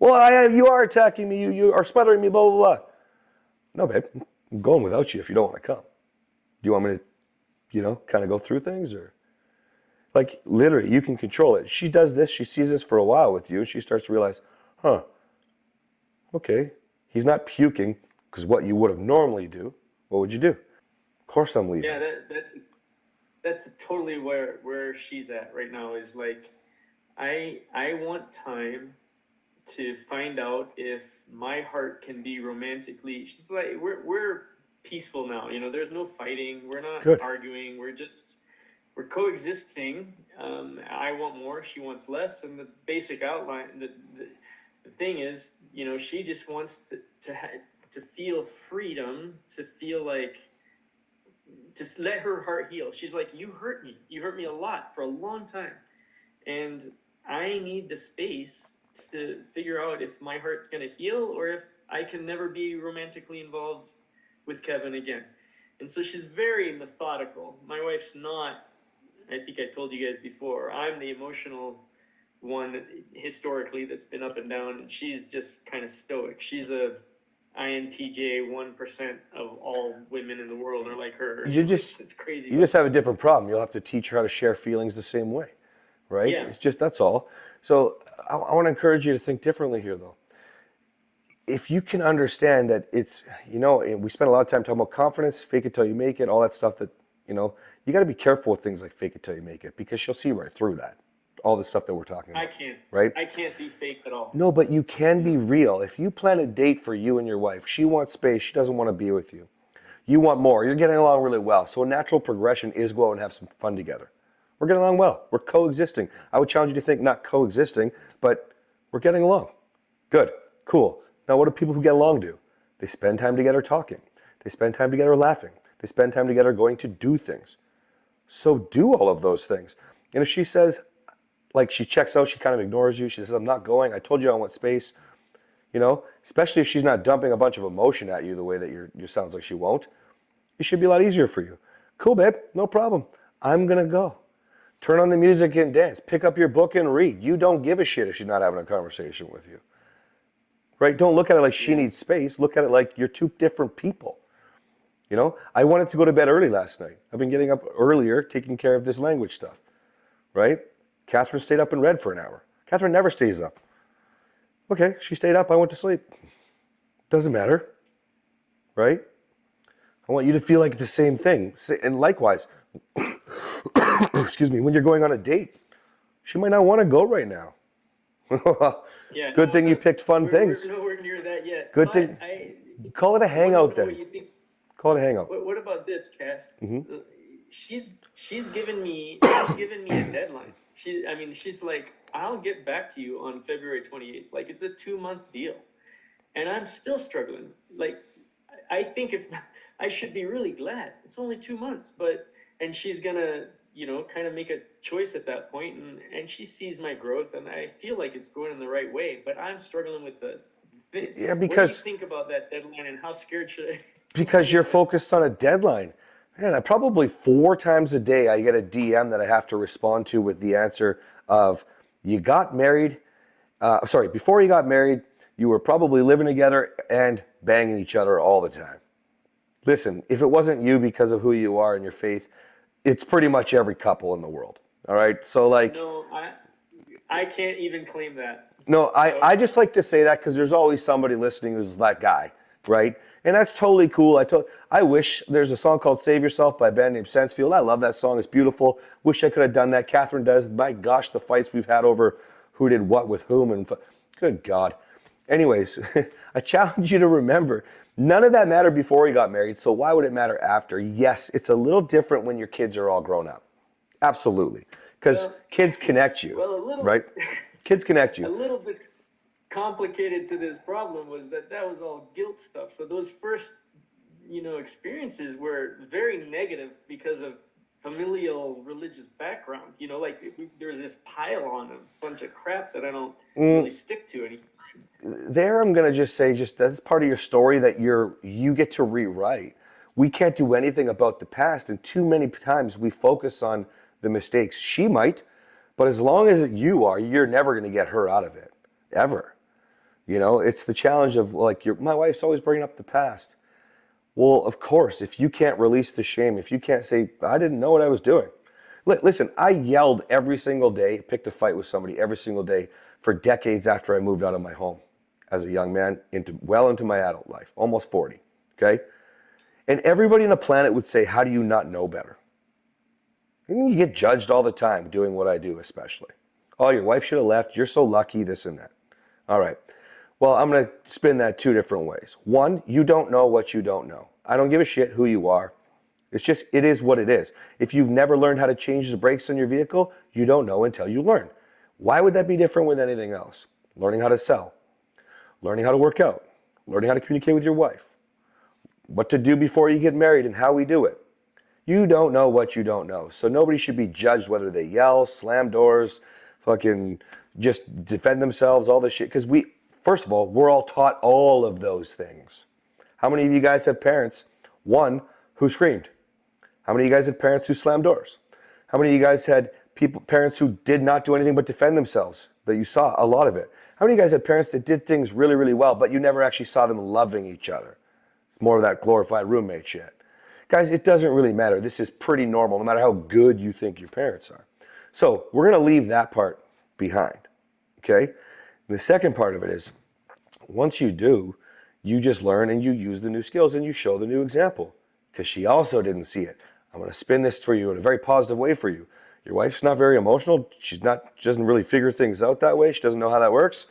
Well, you are attacking me. You are smothering me, blah, blah, blah. No, babe, I'm going without you if you don't want to come. Do you want me to, kind of go through things? Or, like, literally, you can control it. She does this. She sees this for a while with you, and she starts to realize, okay, he's not puking, because what you would have normally do, what would you do? Of course I'm leaving. Yeah, that's totally where she's at right now, is like, I want time to find out if my heart can be romantically. She's like, we're peaceful now. There's no fighting. We're not arguing. We're coexisting. I want more. She wants less. And the basic outline, the thing is, she just wants to feel freedom, to feel like, just let her heart heal. She's like, you hurt me. You hurt me a lot for a long time. And I need the space to figure out if my heart's going to heal or if I can never be romantically involved with Kevin again. And so she's very methodical. My wife's not. I think I told you guys before, I'm the emotional one historically that's been up and down, and she's just kind of stoic. She's a INTJ 1% of all women in the world are like her. It's crazy. You just have a different problem. You'll have to teach her how to share feelings the same way, right? Yeah. It's just, that's all. So I want to encourage you to think differently here, though. If you can understand that it's, we spend a lot of time talking about confidence, fake it till you make it, all that stuff that, you got to be careful with things like fake it till you make it, because she'll see right through that. All the stuff that we're talking about. I can't. Right? I can't be fake at all. No, but you can be real. If you plan a date for you and your wife, she wants space, she doesn't want to be with you. You want more, you're getting along really well. So a natural progression is go out and have some fun together. We're getting along well. We're coexisting. I would challenge you to think not coexisting, but we're getting along. Good. Cool. Now what do people who get along do? They spend time together talking. They spend time together laughing. They spend time together going to do things. So do all of those things. And if she says, like, she checks out, she kind of ignores you, she says, I'm not going, I told you I want space, especially if she's not dumping a bunch of emotion at you the way that you sounds like she won't, it should be a lot easier for you. Cool, babe, no problem. I'm going to go. Turn on the music and dance. Pick up your book and read. You don't give a shit if she's not having a conversation with you. Right? Don't look at it like she needs space. Look at it like you're two different people. I wanted to go to bed early last night. I've been getting up earlier, taking care of this language stuff. Right? Kathryn stayed up and read for an hour. Kathryn never stays up. Okay, she stayed up, I went to sleep. Doesn't matter. Right? I want you to feel like the same thing. And likewise, excuse me, when you're going on a date, she might not want to go right now. Good thing you picked fun things. We're nowhere near that yet. Good thing. Call it a hangout then. Call it a hangout. What about this, Cass? Mm-hmm. She's given me a deadline. She's like, I'll get back to you on February 28th. Like, it's a 2-month deal. And I'm still struggling. Like, I think if I should be really glad. It's only 2 months, and she's gonna, kind of make a choice at that point, and she sees my growth, and I feel like it's going in the right way, but I'm struggling with the thing. Yeah, because what do you think about that deadline, and how scared should I? Because you're focused on a deadline. Man, probably 4 times a day I get a DM that I have to respond to with the answer of, you got married, before you got married, you were probably living together and banging each other all the time. Listen, if it wasn't you because of who you are and your faith, it's pretty much every couple in the world. All right? So No, I can't even claim that. No, I just like to say that because there's always somebody listening who's that guy, right? And that's totally cool. I wish there's a song called Save Yourself by a band named Sensefield. I love that song. It's beautiful. Wish I could have done that. Kathryn does. My gosh, the fights we've had over who did what with whom. And good God. Anyways, I challenge you to remember, none of that mattered before you got married. So why would it matter after? Yes, it's a little different when your kids are all grown up. Absolutely. Because kids connect you, right? Kids connect you. A little bit complicated to this problem was that was all guilt stuff. So those first, experiences were very negative because of familial religious background. There's this pile on of a bunch of crap that I don't really stick to anymore. There, I'm going to just say, that's part of your story that you get to rewrite. We can't do anything about the past, and too many times we focus on the mistakes. She might, but as long as you're never going to get her out of it, ever. You know, it's the challenge of like, my wife's always bringing up the past. Well, of course, if you can't release the shame, if you can't say, I didn't know what I was doing. Listen, I yelled every single day, picked a fight with somebody every single day for decades after I moved out of my home as a young man well into my adult life, almost 40, okay? And everybody on the planet would say, how do you not know better? And you get judged all the time doing what I do, especially. Oh, your wife should have left. You're so lucky, this and that. All right. Well, I'm going to spin that two different ways. One, you don't know what you don't know. I don't give a shit who you are. It's just, it is what it is. If you've never learned how to change the brakes on your vehicle, you don't know until you learn. Why would that be different with anything else? Learning how to sell, learning how to work out, learning how to communicate with your wife, what to do before you get married and how we do it. You don't know what you don't know. So nobody should be judged whether they yell, slam doors, fucking just defend themselves, all this shit. Because first of all, we're all taught all of those things. How many of you guys have parents, one, who screamed? How many of you guys had parents who slammed doors? How many of you guys had parents who did not do anything but defend themselves? That you saw a lot of it. How many of you guys had parents that did things really, really well, but you never actually saw them loving each other? It's more of that glorified roommate shit. Guys, it doesn't really matter. This is pretty normal, no matter how good you think your parents are. So we're going to leave that part behind, okay? The second part of it is, once you do, you just learn and you use the new skills and you show the new example, because she also didn't see it. I'm going to spin this for you in a very positive way for you. Your wife's not very emotional. She doesn't really figure things out that way. She doesn't know how that works.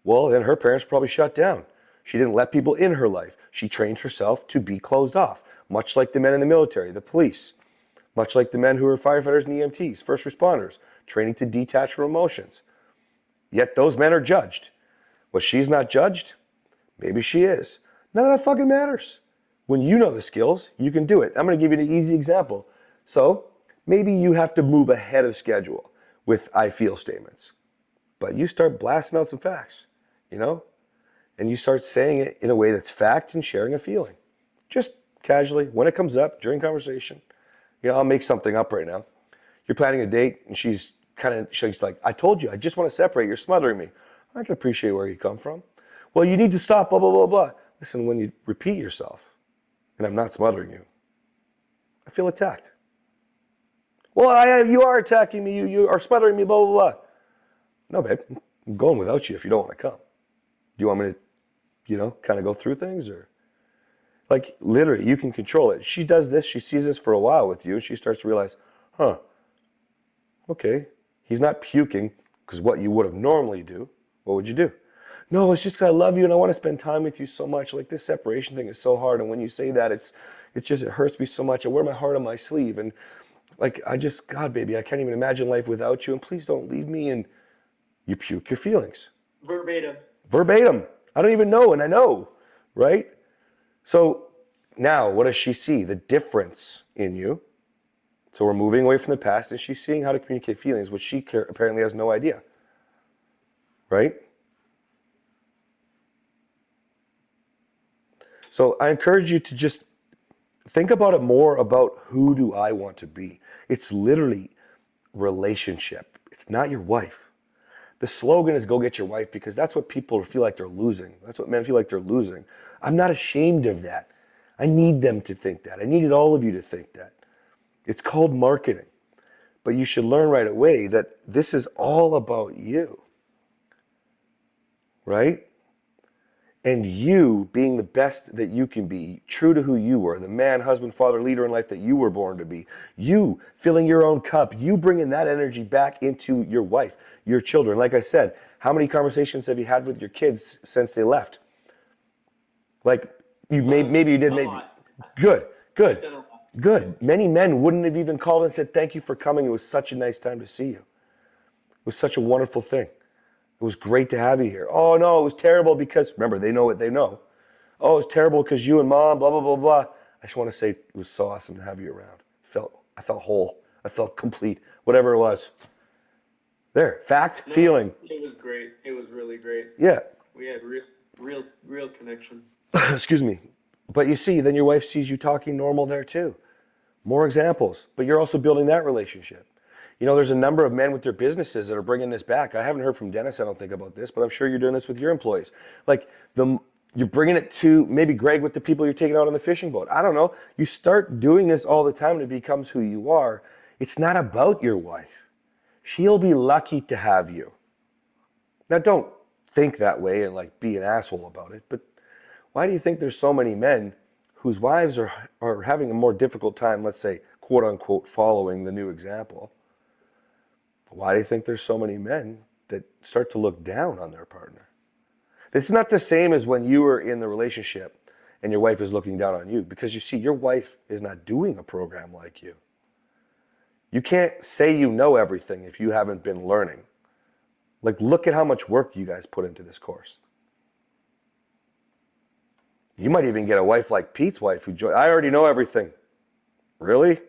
Well, then her parents probably shut down. She didn't let people in her life. She trained herself to be closed off, much like the men in the military, the police, much like the men who are firefighters and EMTs, first responders, training to detach from emotions. Yet those men are judged. Well, she's not judged. Maybe she is. None of that fucking matters. When you know the skills, you can do it. I'm going to give you an easy example. So maybe you have to move ahead of schedule with I feel statements. But you start blasting out some facts, you know? And you start saying it in a way that's fact and sharing a feeling. Just casually, when it comes up, during conversation. You know, I'll make something up right now. You're planning a date, and she's like, I told you, I just want to separate. You're smothering me. I can appreciate where you come from. Well, you need to stop, blah, blah, blah, blah. Listen, when you repeat yourself, and I'm not smothering you, I feel attacked. Well, you are attacking me. You are smothering me, blah, blah, blah. No, babe, I'm going without you if you don't want to come. Do you want me to, kind of go through things? Or like literally, you can control it. She does this. She sees this for a while with you. And she starts to realize, okay, he's not puking because what you would have normally do. What would you do? No, it's just because I love you and I want to spend time with you so much. Like this separation thing is so hard. And when you say that, it hurts me so much. I wear my heart on my sleeve. And like, God, baby, I can't even imagine life without you. And please don't leave me. And you puke your feelings. Verbatim. I don't even know, and I know, right? So now, what does she see? The difference in you. So we're moving away from the past, and she's seeing how to communicate feelings, which she apparently has no idea, right? So I encourage you to just think about it more about who do I want to be. It's literally relationship. It's not your wife. The slogan is go get your wife because that's what people feel like they're losing. That's what men feel like they're losing. I'm not ashamed of that. I need them to think that. I needed all of you to think that. It's called marketing. But you should learn right away that this is all about you. Right? And you being the best that you can be, true to who you were, the man, husband, father, leader in life that you were born to be. You filling your own cup, you bringing that energy back into your wife, your children. Like I said, how many conversations have you had with your kids since they left? Like, maybe you did, maybe. Good. Many men wouldn't have even called and said, thank you for coming. It was such a nice time to see you. It was such a wonderful thing. It was great to have you here. Oh, no, it was terrible because, remember, they know what they know. Oh, it was terrible because you and mom, blah, blah, blah, blah. I just want to say it was so awesome to have you around. I felt whole. I felt complete, whatever it was. There, fact, feeling. It was great. It was really great. Yeah. We had real connection. Excuse me. But you see, then your wife sees you talking normal there too. More examples. But you're also building that relationship. You know, there's a number of men with their businesses that are bringing this back. I haven't heard from Dennis, I don't think, about this, but I'm sure you're doing this with your employees. Like, you're bringing it to maybe Greg with the people you're taking out on the fishing boat. I don't know. You start doing this all the time and it becomes who you are. It's not about your wife. She'll be lucky to have you. Now, don't think that way and like be an asshole about it, but why do you think there's so many men whose wives are having a more difficult time, let's say, quote unquote, following the new example? Why do you think there's so many men that start to look down on their partner? This is not the same as when you were in the relationship and your wife is looking down on you, because you see, your wife is not doing a program like you. You can't say you know everything if you haven't been learning. Like, look at how much work you guys put into this course. You might even get a wife like Pete's wife who I already know everything. Really?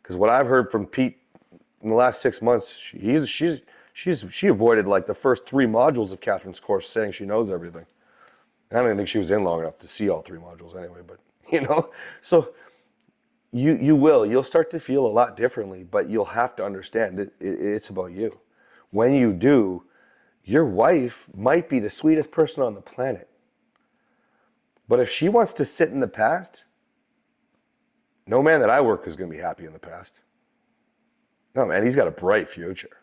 Because what I've heard from Pete in the last 6 months, she avoided like the first 3 modules of Kathryn's course, saying she knows everything. I don't even think she was in long enough to see all 3 modules anyway, but you know. So you'll start to feel a lot differently, but you'll have to understand that it's about you. When you do, your wife might be the sweetest person on the planet. But if she wants to sit in the past, no man that I work is going to be happy in the past. No, man, he's got a bright future.